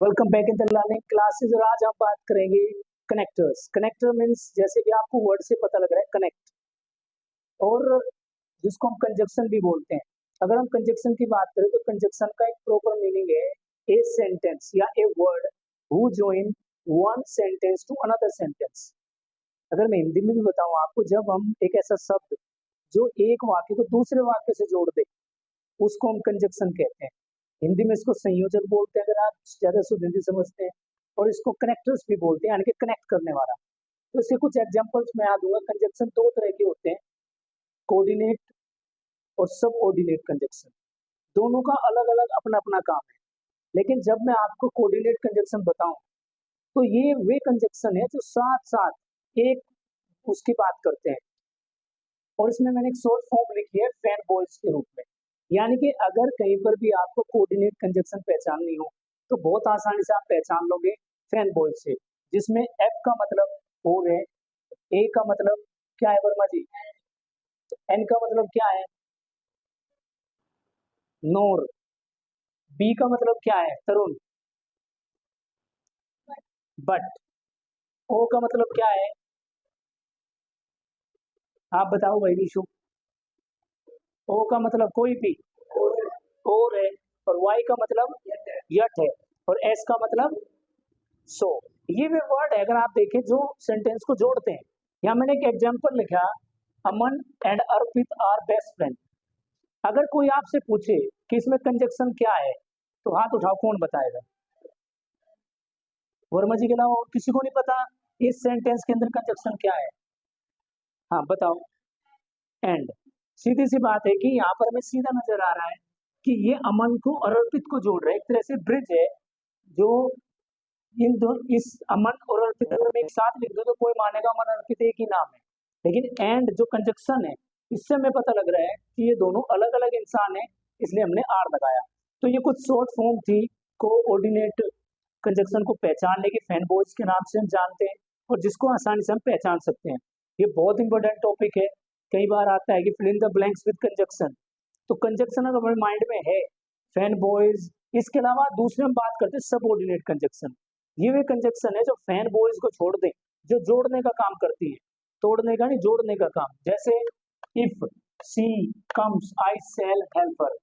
Welcome back in the learning classes. और आज हम बात करेंगे कनेक्टर्स। कनेक्टर मीन्स जैसे कि आपको वर्ड से पता लग रहा है कनेक्ट, और जिसको हम कंजक्शन भी बोलते हैं। अगर हम कंजक्शन की बात करें तो कंजक्शन का एक प्रॉपर मीनिंग है ए सेंटेंस या a word who join one sentence to another sentence. अगर मैं हिंदी में भी बताऊं आपको, जब हम एक ऐसा शब्द जो एक वाक्य को दूसरे वाक्य से जोड़ दे उसको हम कंजक्शन कहते हैं। हिंदी में इसको संयोजक बोलते हैं, अगर आप ज्यादा शुद्ध हिंदी समझते हैं। और इसको कनेक्टर्स भी बोलते हैं, यानी कि कनेक्ट करने वाला। तो इसके कुछ एग्जांपल्स मैं दूंगा। कंजक्शन दो तरह के होते हैं, कोऑर्डिनेट और सब ऑर्डिनेट कंजक्शन। दोनों का अलग अलग अपना अपना काम है। लेकिन जब मैं आपको कोऑर्डिनेट कंजक्शन बताऊं तो ये वे कंजक्शन है जो साथ साथ एक उसकी बात करते हैं। और इसमें मैंने एक शॉर्ट फॉर्म लिखी है फैन बॉयज के रूप में। यानी कि अगर कहीं पर भी आपको कोऑर्डिनेट कंजक्शन पहचाननी हो तो बहुत आसानी से आप पहचान लोगे फैन बॉयज से, जिसमें एफ का मतलब और है, ए का मतलब क्या है वर्मा जी, एन का मतलब क्या है नोर, बी का मतलब क्या है तरुण, बट, ओ का मतलब क्या है, आप बताओ भाई विशु। ओ का मतलब कोई भी और है, और वाई का मतलब यट है, और एस का मतलब सो। ये वे वर्ड है, अगर आप देखें, जो सेंटेंस को जोड़ते हैं। यहाँ मैंने एक एग्जांपल लिखा, Aman and Arpit are best friend. अगर कोई आपसे पूछे कि इसमें कंजक्शन क्या है तो हाथ उठाओ, कौन बताएगा? वर्मा जी के अलावा और किसी को नहीं पता इस सेंटेंस के अंदर कंजक्शन क्या है? हाँ बताओ। एंड। सीधी सी बात है कि यहाँ पर हमें सीधा नजर आ रहा है कि ये अमन को और अर्पित को जोड़ रहा है, एक तरह से ब्रिज है जो इन दो, इस अमन और अर्पित अगर मैं एक साथ लिख दूं तो कोई मानेगा अमन अर्पित एक ही नाम है। लेकिन एंड जो कंजक्शन है, इससे हमें पता लग रहा है कि ये दोनों अलग अलग इंसान है, इसलिए हमने आर लगाया। तो ये कुछ शॉर्ट फॉर्म थी कोऑर्डिनेट कंजक्शन को पहचानने की, फैन बॉयज के नाम से हम जानते हैं, और जिसको आसानी से हम पहचान सकते हैं। ये बहुत इंपॉर्टेंट टॉपिक है। कई बार आता है कि fill in the blanks with conjunction. तो कंजक्शन अगर हमारे माइंड में है फैन बॉयज, इसके अलावा दूसरे हम बात करते हैं सबऑर्डिनेट कंजक्शन। ये वे कंजक्शन है जो फैन बॉयज को छोड़ दे, जो जोड़ने का काम करती है, तोड़ने का नहीं, जोड़ने का काम। जैसे if she comes I shall helper,